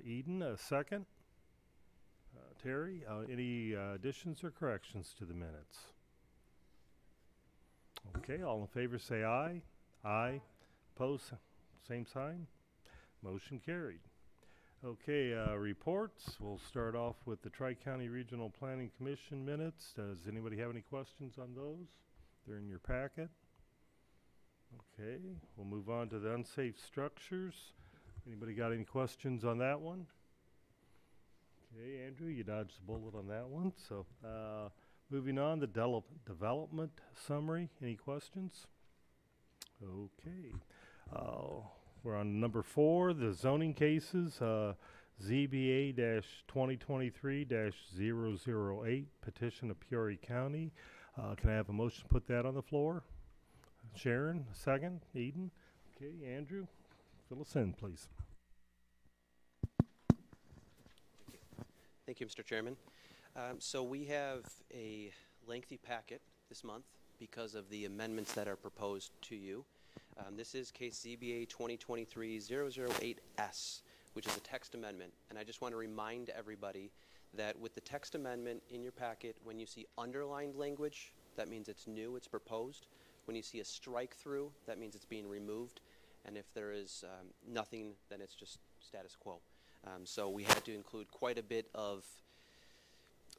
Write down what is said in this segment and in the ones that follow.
Eden, a second. Terry, any additions or corrections to the minutes? Okay, all in favor say aye. Aye. Opposed, same sign. Motion carried. Okay, reports. We'll start off with the Tri-County Regional Planning Commission minutes. Does anybody have any questions on those? They're in your packet. Okay, we'll move on to the unsafe structures. Anybody got any questions on that one? Okay, Andrew, you dodged the bullet on that one. So, moving on, the development summary. Any questions? Okay. We're on number 4, the zoning cases. ZBA-2023-008, petition of Peoria County. Can I have a motion to put that on the floor? Sharon, a second. Eden. Okay, Andrew, fill us in, please. Thank you, Mr. Chairman. So we have a lengthy packet this month because of the amendments that are proposed to you. This is case ZBA 2023-008S, which is a text amendment. And I just want to remind everybody that with the text amendment in your packet, when you see underlined language, that means it's new, it's proposed. When you see a strike through, that means it's being removed. And if there is nothing, then it's just status quo. So we had to include quite a bit of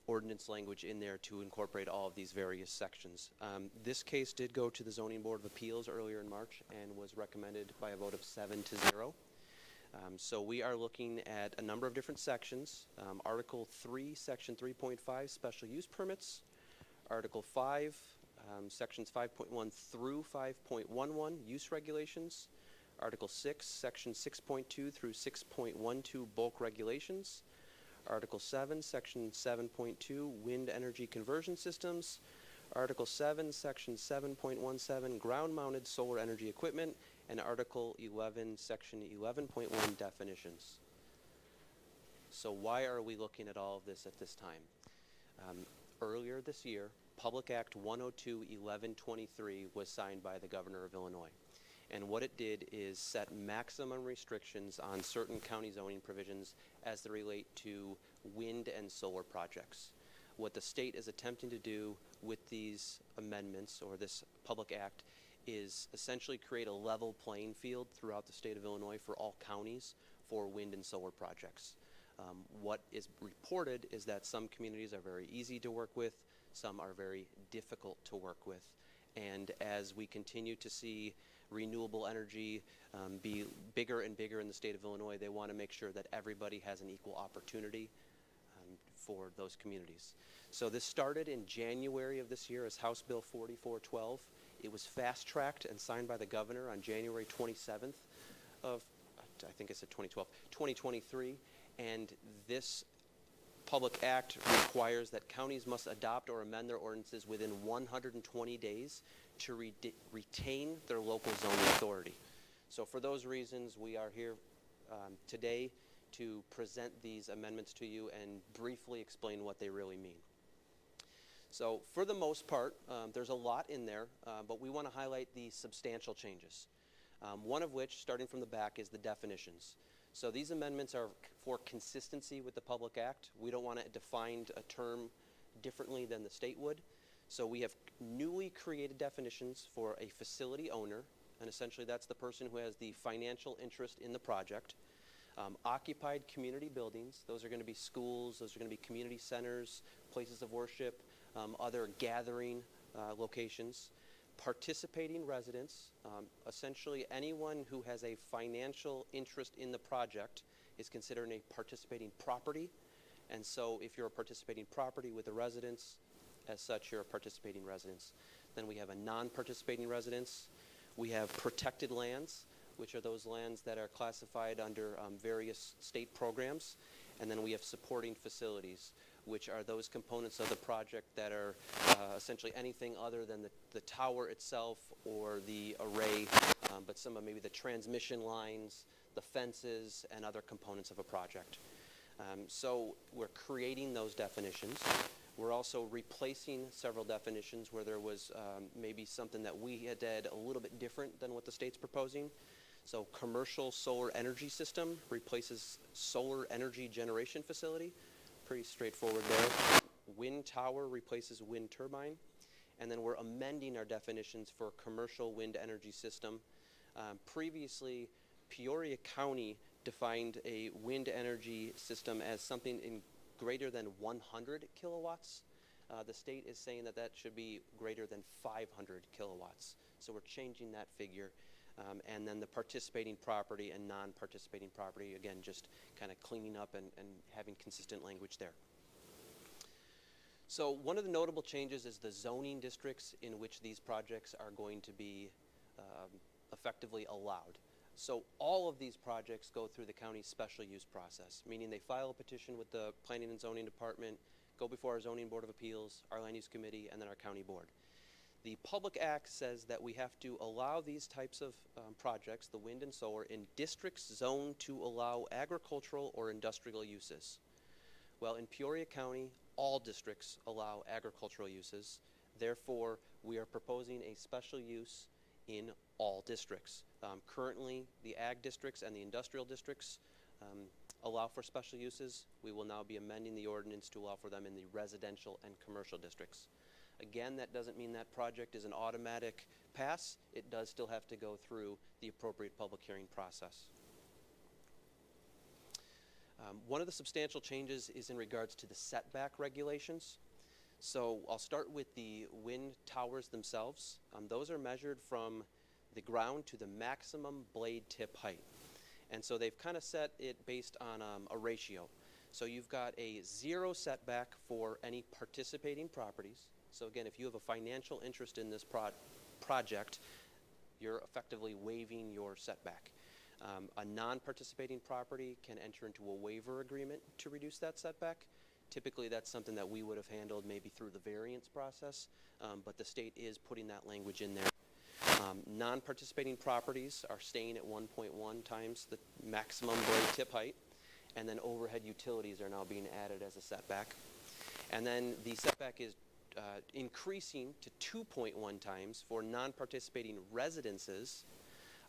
ordinance language in there to incorporate all of these various sections. This case did go to the Zoning Board of Appeals earlier in March and was recommended by a vote of 7-0. So we are looking at a number of different sections. Article 3, Section 3.5, Special Use Permits. Article 5, Sections 5.1 through 5.11, Use Regulations. Article 6, Section 6.2 through 6.12, Bulk Regulations. Article 7, Section 7.2, Wind Energy Conversion Systems. Article 7, Section 7.17, Ground-Mounted Solar Energy Equipment. And Article 11, Section 11.1, Definitions. So why are we looking at all of this at this time? Earlier this year, Public Act 102-1123 was signed by the Governor of Illinois. And what it did is set maximum restrictions on certain county zoning provisions as they relate to wind and solar projects. What the state is attempting to do with these amendments, or this public act, is essentially create a level playing field throughout the state of Illinois for all counties for wind and solar projects. What is reported is that some communities are very easy to work with, some are very difficult to work with. And as we continue to see renewable energy be bigger and bigger in the state of Illinois, they want to make sure that everybody has an equal opportunity for those communities. So this started in January of this year as House Bill 4412. It was fast-tracked and signed by the governor on January 27th of, I think I said 2023. And this public act requires that counties must adopt or amend their ordinances within 120 days to retain their local zoning authority. So for those reasons, we are here today to present these amendments to you and briefly explain what they really mean. So for the most part, there's a lot in there, but we want to highlight the substantial changes. One of which, starting from the back, is the definitions. So these amendments are for consistency with the Public Act. We don't want to define a term differently than the state would. So we have newly created definitions for a facility owner, and essentially that's the person who has the financial interest in the project. Occupied community buildings, those are going to be schools, those are going to be community centers, places of worship, other gathering locations. Participating residents, essentially anyone who has a financial interest in the project is considered a participating property. And so if you're a participating property with the residents, as such, you're a participating residence. Then we have a non-participating residence. We have protected lands, which are those lands that are classified under various state programs. And then we have supporting facilities, which are those components of the project that are essentially anything other than the tower itself or the array, but some of maybe the transmission lines, the fences, and other components of a project. So we're creating those definitions. We're also replacing several definitions where there was maybe something that we had did a little bit different than what the state's proposing. So commercial solar energy system replaces solar energy generation facility. Pretty straightforward there. Wind tower replaces wind turbine. And then we're amending our definitions for commercial wind energy system. Previously, Peoria County defined a wind energy system as something in greater than 100 kilowatts. The state is saying that that should be greater than 500 kilowatts. So we're changing that figure. And then the participating property and non-participating property, again, just kind of cleaning up and having consistent language there. So one of the notable changes is the zoning districts in which these projects are going to be effectively allowed. So all of these projects go through the county's special use process, meaning they file a petition with the Planning and Zoning Department, go before our Zoning Board of Appeals, our Land Use Committee, and then our county board. The Public Act says that we have to allow these types of projects, the wind and solar, in districts zoned to allow agricultural or industrial uses. Well, in Peoria County, all districts allow agricultural uses. Therefore, we are proposing a special use in all districts. Currently, the ag districts and the industrial districts allow for special uses. We will now be amending the ordinance to allow for them in the residential and commercial districts. Again, that doesn't mean that project is an automatic pass. It does still have to go through the appropriate public hearing process. One of the substantial changes is in regards to the setback regulations. So I'll start with the wind towers themselves. Those are measured from the ground to the maximum blade tip height. And so they've kind of set it based on a ratio. So you've got a 0 setback for any participating properties. So again, if you have a financial interest in this project, you're effectively waiving your setback. A non-participating property can enter into a waiver agreement to reduce that setback. Typically, that's something that we would have handled maybe through the variance process, but the state is putting that language in there. Non-participating properties are staying at 1.1 times the maximum blade tip height, and then overhead utilities are now being added as a setback. And then the setback is increasing to 2.1 times for non-participating residences,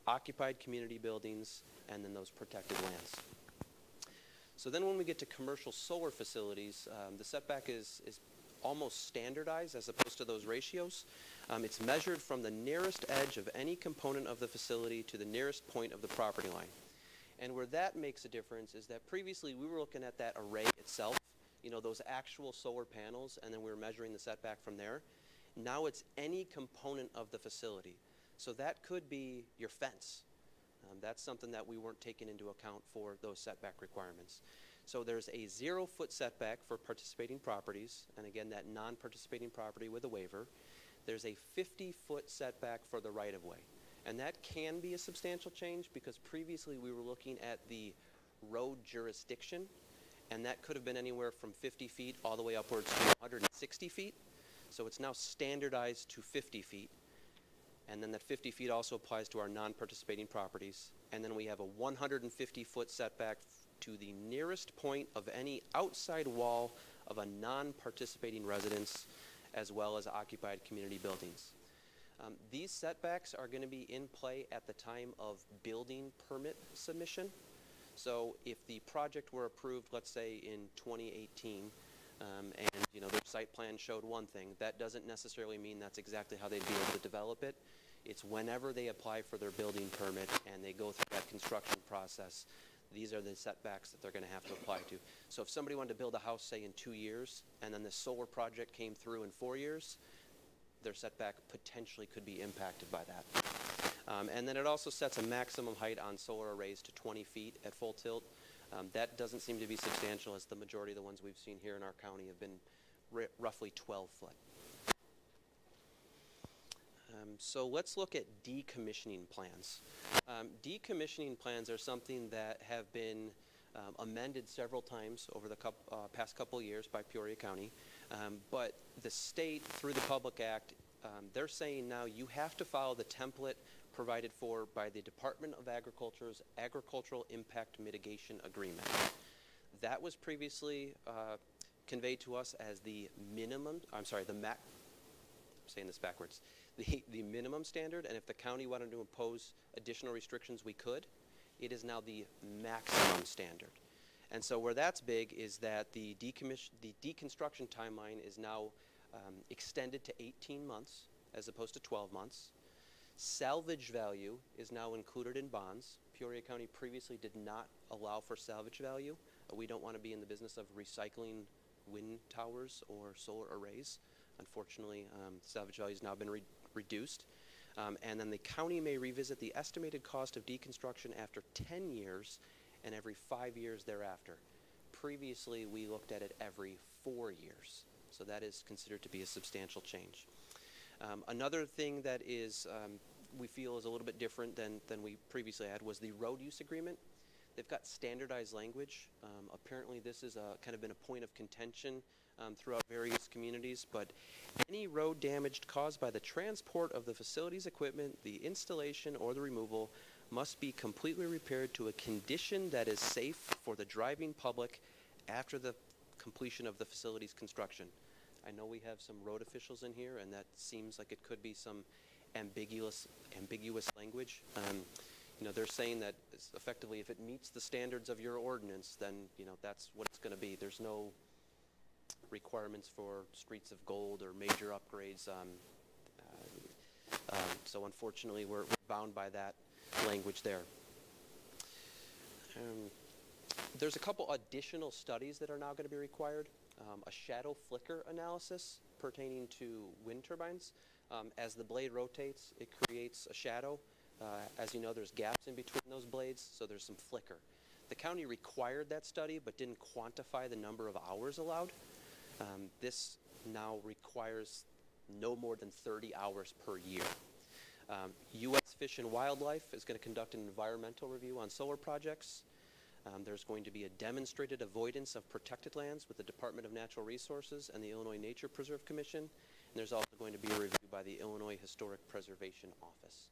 occupied community buildings, and then those protected lands. So then when we get to commercial solar facilities, the setback is almost standardized as opposed to those ratios. It's measured from the nearest edge of any component of the facility to the nearest point of the property line. And where that makes a difference is that previously we were looking at that array itself, those actual solar panels, and then we were measuring the setback from there. Now it's any component of the facility. So that could be your fence. That's something that we weren't taking into account for those setback requirements. So there's a 0-foot setback for participating properties, and again, that non-participating property with a waiver. There's a 50-foot setback for the right-of-way. And that can be a substantial change because previously we were looking at the road jurisdiction, and that could have been anywhere from 50 feet all the way upwards to 160 feet. So it's now standardized to 50 feet. And then that 50 feet also applies to our non-participating properties. And then we have a 150-foot setback to the nearest point of any outside wall of a non-participating residence, as well as occupied community buildings. These setbacks are going to be in play at the time of building permit submission. So if the project were approved, let's say in 2018, and their site plan showed one thing, that doesn't necessarily mean that's exactly how they'd be able to develop it. It's whenever they apply for their building permit and they go through that construction process, these are the setbacks that they're going to have to apply to. So if somebody wanted to build a house, say in 2 years, and then the solar project came through in 4 years, their setback potentially could be impacted by that. And then it also sets a maximum height on solar arrays to 20 feet at full tilt. That doesn't seem to be substantial, as the majority of the ones we've seen here in our county have been roughly 12 foot. So let's look at decommissioning plans. Decommissioning plans are something that have been amended several times over the past couple of years by Peoria County. But the state, through the Public Act, they're saying now you have to follow the template provided for by the Department of Agriculture's Agricultural Impact Mitigation Agreement. That was previously conveyed to us as the saying this backwards. The minimum standard, and if the county wanted to impose additional restrictions, we could. It is now the maximum standard. And so where that's big is that the deconstruction timeline is now extended to 18 months as opposed to 12 months. Salvage value is now included in bonds. Peoria County previously did not allow for salvage value. We don't want to be in the business of recycling wind towers or solar arrays. Unfortunately, salvage value has now been reduced. And then the county may revisit the estimated cost of deconstruction after 10 years and every 5 years thereafter. Previously, we looked at it every 4 years. So that is considered to be a substantial change. Another thing that is we feel is a little bit different than we previously had was the road use agreement. They've got standardized language. Apparently this is kind of been a point of contention throughout various communities, but any road damage caused by the transport of the facility's equipment, the installation, or the removal must be completely repaired to a condition that is safe for the driving public after the completion of the facility's construction. I know we have some road officials in here, and that seems like it could be some ambiguous language. You know, they're saying that effectively if it meets the standards of your ordinance, then, you know, that's what it's going to be. There's no requirements for streets of gold or major upgrades. So unfortunately, we're bound by that language there. There's a couple additional studies that are now going to be required. A shadow flicker analysis pertaining to wind turbines. As the blade rotates, it creates a shadow. As you know, there's gaps in between those blades, so there's some flicker. The county required that study, but didn't quantify the number of hours allowed. This now requires no more than 30 hours per year. U.S. Fish and Wildlife is going to conduct an environmental review on solar projects. There's going to be a demonstrated avoidance of protected lands with the Department of Natural Resources and the Illinois Nature Preserve Commission. And there's also going to be a review by the Illinois Historic Preservation Office.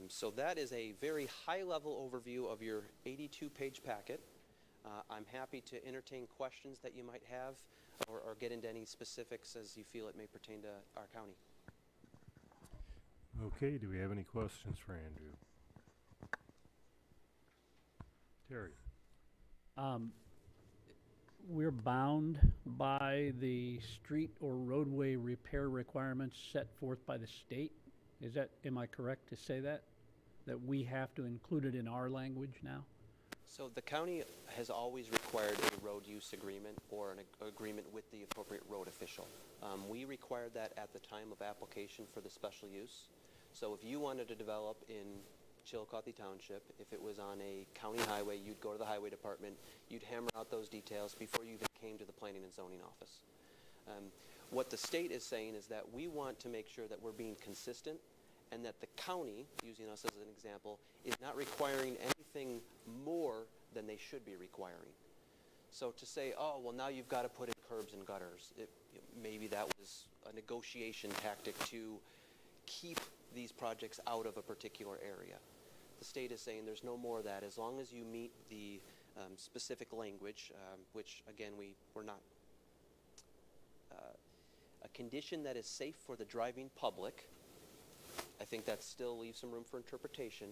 So that is a very high-level overview of your 82-page packet. I'm happy to entertain questions that you might have or get into any specifics as you feel it may pertain to our county. Okay, do we have any questions for Andrew? Terry? We're bound by the street or roadway repair requirements set forth by the state. Am I correct to say that? That we have to include it in our language now? So the county has always required a road use agreement or an agreement with the appropriate road official. We required that at the time of application for the special use. So if you wanted to develop in Chillicothe Township, if it was on a county highway, you'd go to the highway department, you'd hammer out those details before you even came to the planning and zoning office. What the state is saying is that we want to make sure that we're being consistent and that the county, using us as an example, is not requiring anything more than they should be requiring. So to say, oh, well, now you've got to put in curbs and gutters, maybe that was a negotiation tactic to keep these projects out of a particular area. The state is saying there's no more of that as long as you meet the specific language, which again we're not a condition that is safe for the driving public. I think that still leaves some room for interpretation,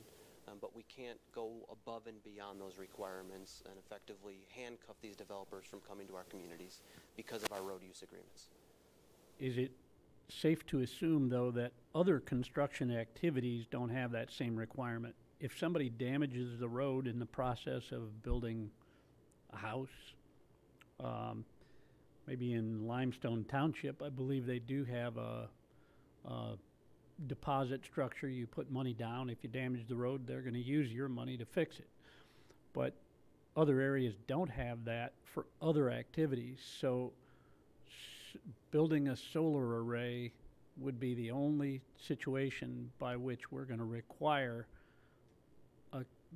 but we can't go above and beyond those requirements and effectively handcuff these developers from coming to our communities because of our road use agreements. Is it safe to assume, though, that other construction activities don't have that same requirement? If somebody damages the road in the process of building a house, maybe in Limestone Township, I believe they do have a deposit structure. You put money down. If you damage the road, they're going to use your money to fix it. But other areas don't have that for other activities. So building a solar array would be the only situation by which we're going to require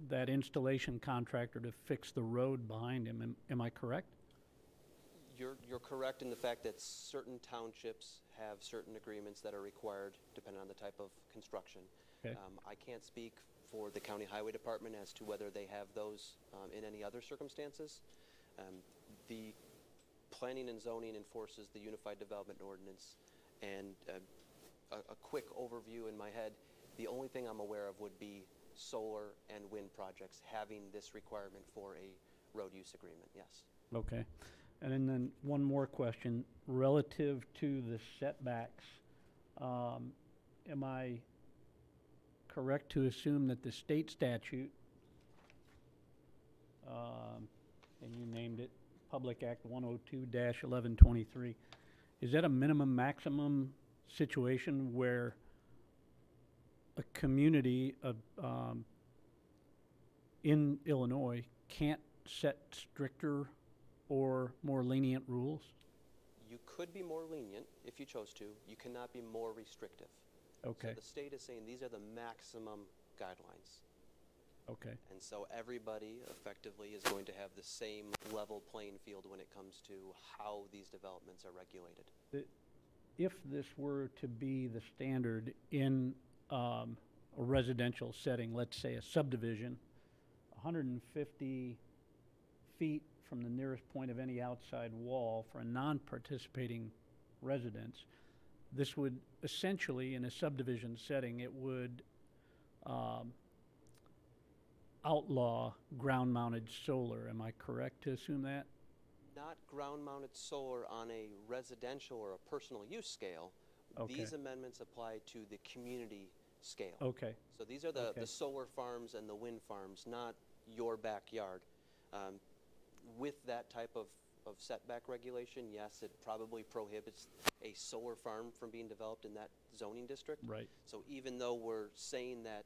that installation contractor to fix the road behind him. Am I correct? You're correct in the fact that certain townships have certain agreements that are required depending on the type of construction. Okay. I can't speak for the county highway department as to whether they have those in any other circumstances. The planning and zoning enforces the Unified Development Ordinance, and a quick overview in my head, the only thing I'm aware of would be solar and wind projects having this requirement for a road use agreement, yes. Okay. And then one more question, relative to the setbacks, am I correct to assume that the state statute, and you named it, Public Act 102-1123, is that a minimum maximum situation where a community of, in Illinois can't set stricter or more lenient rules? You could be more lenient if you chose to. You cannot be more restrictive. Okay, So the state is saying these are the maximum guidelines. okay, And so everybody effectively is going to have the same level playing field when it comes to how these developments are regulated. if this were to be the standard in a residential setting, let's say a subdivision, 150 feet from the nearest point of any outside wall for a non-participating residence, this would essentially, in a subdivision setting, it would outlaw ground-mounted solar. Am I correct to assume that? Not ground-mounted solar on a residential or a personal use scale. Okay. These amendments apply to the community scale. Okay, So these are the Okay. solar farms and the wind farms, not your backyard. With that type of setback regulation, yes, it probably prohibits a solar farm from being developed in that zoning district. right, So even though we're saying that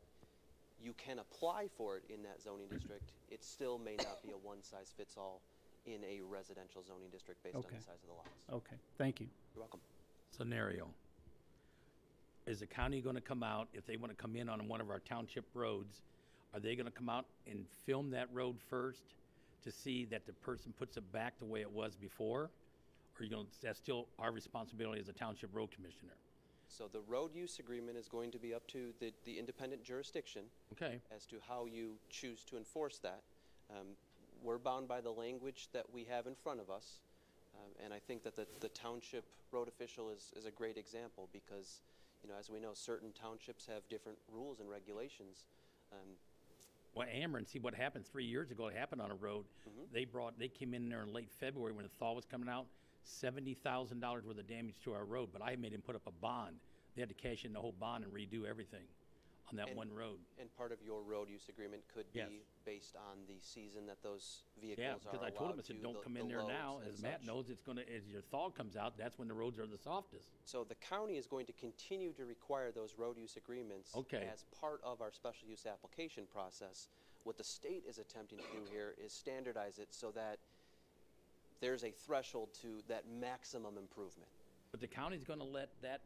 you can apply for it in that zoning district, it still may not be a one-size-fits-all in a residential zoning district based on Okay. the size of the lots. okay, thank you. You're welcome. Scenario. Is the county gonna come out, if they wanna come in on one of our township roads, are they gonna come out and film that road first to see that the person puts it back the way it was before? Or that's still our responsibility as a township road commissioner? So the road use agreement is going to be up to the independent jurisdiction Okay, as to how you choose to enforce that. We're bound by the language that we have in front of us. And I think that the township road official is a great example because, as we know, certain townships have different rules and regulations. well, Ameren, see what happened 3 years ago, it happened on a road. They came in there in late February when the thaw was coming out, $70,000 worth of damage to our road, but I made him put up a bond. They had to cash in the whole bond and redo everything on that And- one road. And part of your road use agreement could Yes. be based on the season that those vehicles Yeah, are because I told him, I allowed said, to, don't come in the there loads now. and As Matt such. knows, as your thaw comes out, that's when the roads are the softest. So the county is going to continue to require those road use agreements Okay. as part of our special use application process. What the state is attempting to do here is standardize it so that there's a threshold to that maximum improvement. But the county's gonna let that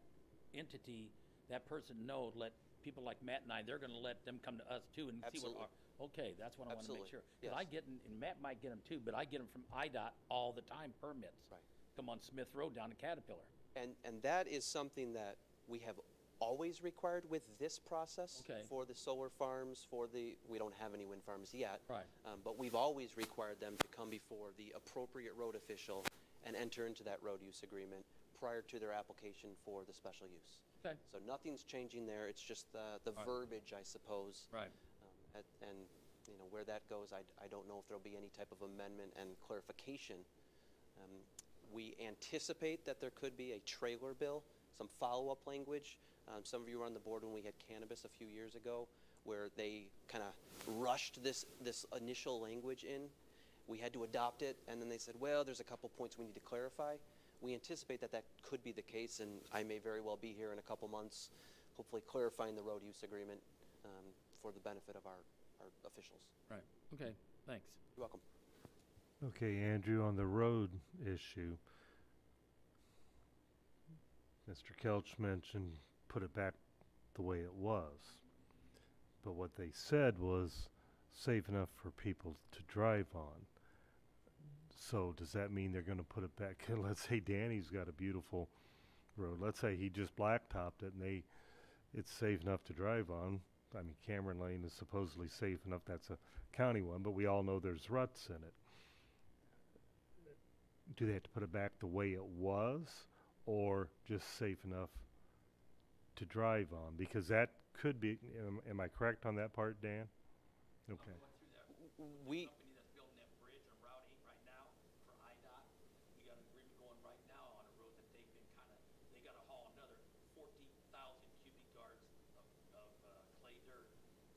entity, that person know, let people like Matt and I, they're gonna let them come to us too and see what Absolutely. okay, that's what I wanna make Absolutely, sure. 'Cause I yes. get, and Matt might get them too, but I get them from IDOT all the time, permits. Right. Come on Smith Road down to Caterpillar. And that is something that we have always required with this process Okay. for the solar farms, we don't have any wind farms yet. Right. But we've always required them to come before the appropriate road official and enter into that road use agreement prior to their application for the special use. Okay. So nothing's changing there, it's just the Right. verbiage, I suppose. Right. And, where that goes, I don't know if there'll be any type of amendment and clarification. We anticipate that there could be a trailer bill, some follow-up language. Some of you were on the board when we had cannabis a few years ago, where they kind of rushed this initial language in. We had to adopt it, and then they said, well, there's a couple points we need to clarify. We anticipate that that could be the case, and I may very well be here in a couple months, hopefully clarifying the road use agreement for the benefit of our officials. Right. Okay, thanks. You're welcome. Okay, Andrew, on the road issue, Mr. Kelch mentioned put it back the way it was. But what they said was safe enough for people to drive on. So does that mean they're going to put it back? Let's say Danny's got a beautiful road. Let's say he just blacktopped it and it's safe enough to drive on. I mean, Cameron Lane is supposedly safe enough. That's a county one, but we all know there's ruts in it. Do they have to put it back the way it was, or just safe enough to drive on, because that could be, am I correct on that part, Dan? Okay. We, Company that's building that bridge on Route 8 right now for IDOT, we got an agreement going right now on a road that they've been they gotta haul another 14,000 cubic yards of clay dirt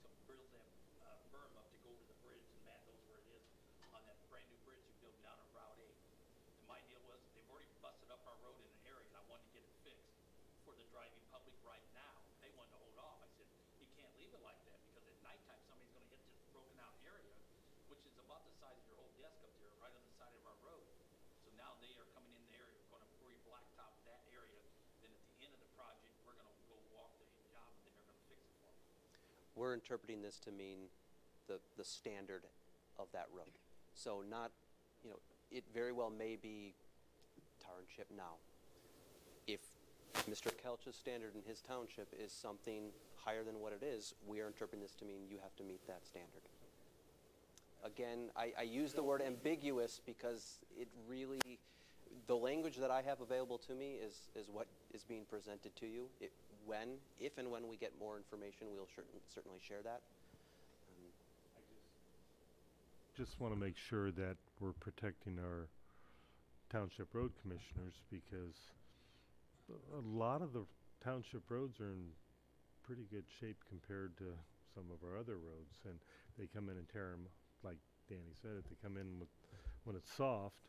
to build that berm up to go to the bridge, and Matt knows where it is, on that brand new bridge they're building down on Route 8. And my deal was, they've already busted up our road in an area, and I wanted to get it fixed for the driving public right now. They wanted to hold off. I said, you can't leave it like that, because at nighttime, somebody's gonna hit this broken out area, which is about the size of your whole desk up there, right on the side of our road. So now they are coming in the area, gonna re-blacktop that area, then at the end of the project, we're gonna go walk the job, and then they're gonna fix it for me. we're interpreting this to mean the standard of that road. So not, it very well may be tar and chip now. If Mr. Kelch's standard in his township is something higher than what it is, we are interpreting this to mean you have to meet that standard. Again, I use the word ambiguous because it really, the language that I have available to me is what is being presented to you. If and when we get more information, we'll certainly share that. Just want to make sure that we're protecting our township road commissioners, because a lot of the township roads are in pretty good shape compared to some of our other roads, and they come in and tear them, like Danny said, if they come in when it's soft.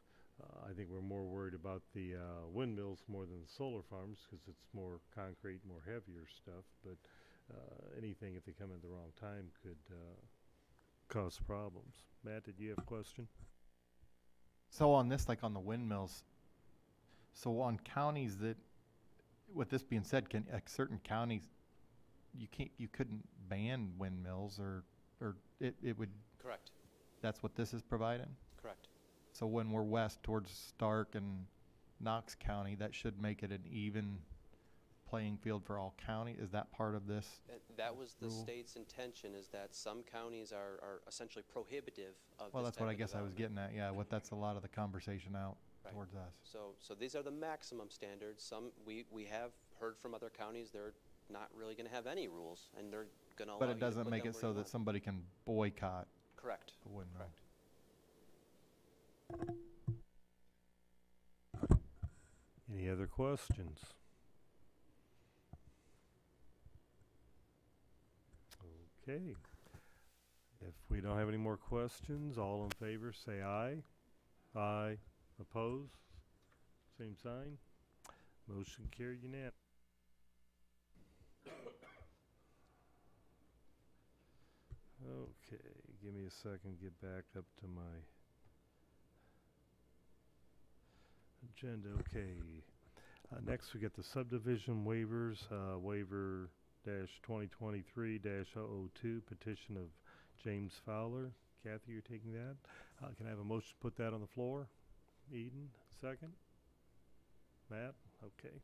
I think we're more worried about the windmills more than the solar farms, because it's more concrete, more heavier stuff, but anything, if they come in at the wrong time, could cause problems. Matt, did you have a question? So on this, like on the windmills, so on counties that, with this being said, can, like certain counties, you couldn't ban windmills, or it would, Correct. that's what this is providing? Correct. So when we're west towards Stark and Knox County, that should make it an even playing field for all county? Is that part of this? That was the rule? state's intention, is that some counties are essentially prohibitive of Well, this that's what type I of guess I was development. getting at, yeah, that's a lot of the conversation out Right. towards us. So these are the maximum standards. Some, we have heard from other counties, they're not really gonna have any rules, and they're gonna allow But you it to doesn't put make them it where so you that want. somebody can boycott Correct. the windmill. Correct. Any other questions? Okay. If we don't have any more questions, all in favor say aye. Aye. Opposed? Same sign. Motion carried unanimously. Okay, give me a second, get back up to my agenda. Okay. Next we get the subdivision waivers, waiver dash 2023-002, petition of James Fowler. Kathy, you're taking that. Can I have a motion to put that on the floor? Eden, second. Matt? Okay.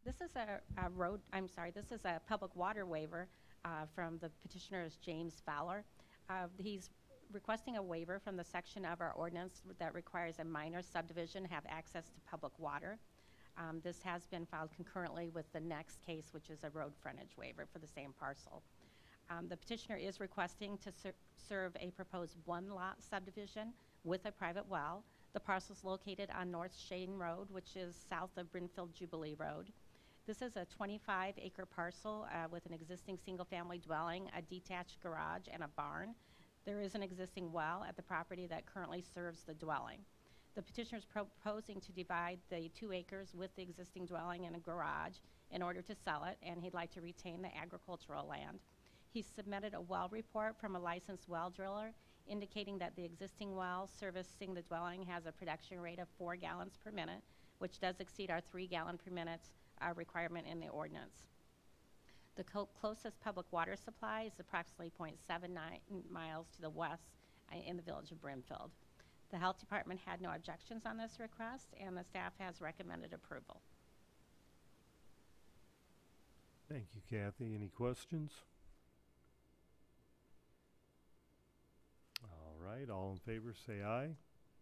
This is this is a public water waiver from the petitioner is James Fowler. He's requesting a waiver from the section of our ordinance that requires a minor subdivision have access to public water. This has been filed concurrently with the next case, which is a road frontage waiver for the same parcel. The petitioner is requesting to serve a proposed one-lot subdivision with a private well. The parcel is located on North Shane Road, which is south of Brinfield Jubilee Road. This is a 25-acre parcel with an existing single-family dwelling, a detached garage, and a barn. There is an existing well at the property that currently serves the dwelling. The petitioner is proposing to divide the 2 acres with the existing dwelling and a garage in order to sell it, and he'd like to retain the agricultural land. He submitted a well report from a licensed well driller indicating that the existing well servicing the dwelling has a production rate of 4 gallons per minute, which does exceed our 3 gallon per minute requirement in the ordinance. The closest public water supply is approximately 0.79 miles to the west in the village of Brimfield. The health department had no objections on this request, and the staff has recommended approval. Thank you, Kathy. Any questions? All right, all in favor say aye.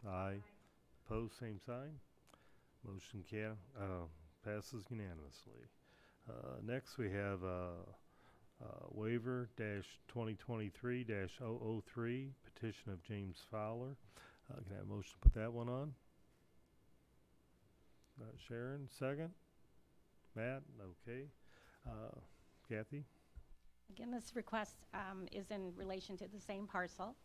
Aye. Opposed, same sign. Motion passes unanimously. Next, we have waiver dash 2023-003, petition of James Fowler. Can I have a motion to put that one on? Sharon, second. Matt, okay. Kathy? Again, this request is in relation to the same parcel.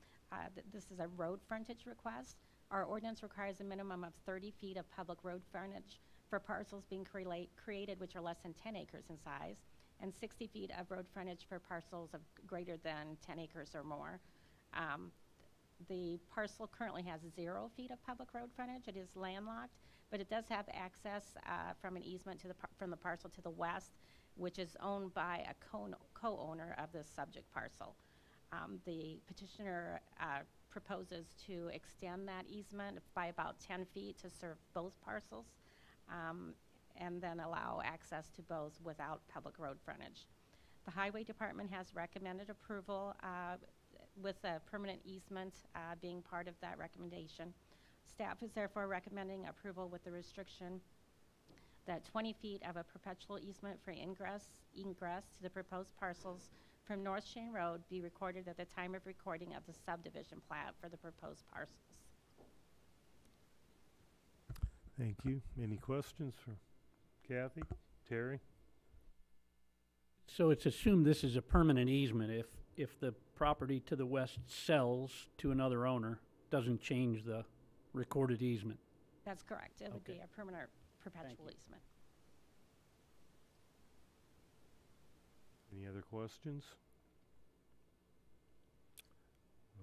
This is a road frontage request. Our ordinance requires a minimum of 30 feet of public road frontage for parcels being created which are less than 10 acres in size, and 60 feet of road frontage for parcels of greater than 10 acres or more. The parcel currently has 0 feet of public road frontage. It is landlocked, but it does have access from an easement to from the parcel to the west, which is owned by a co-owner of this subject parcel. The petitioner proposes to extend that easement by about 10 feet to serve both parcels, and then allow access to both without public road frontage. The Highway Department has recommended approval with a permanent easement being part of that recommendation. Staff is therefore recommending approval with the restriction that 20 feet of a perpetual easement for ingress to the proposed parcels from North Shane Road be recorded at the time of recording of the subdivision plat for the proposed parcels. Thank you. Any questions for Kathy? Terry? So it's assumed this is a permanent easement. If the property to the west sells to another owner, doesn't change the recorded easement. That's correct. It would Okay. be a permanent perpetual you. easement. Any other questions?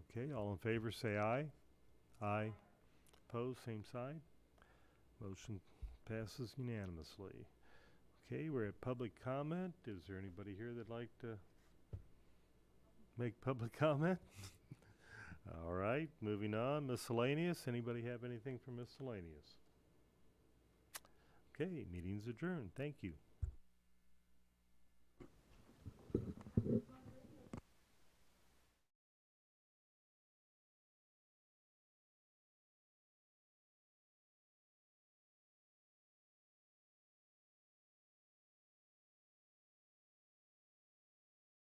Okay, all in favor say aye. Aye. Opposed, same side. Motion passes unanimously. Okay, we're at public comment. Is there anybody here that'd like to make public comment? All right, moving on. Miscellaneous. Anybody have anything for miscellaneous? Okay, meeting's adjourned. Thank you.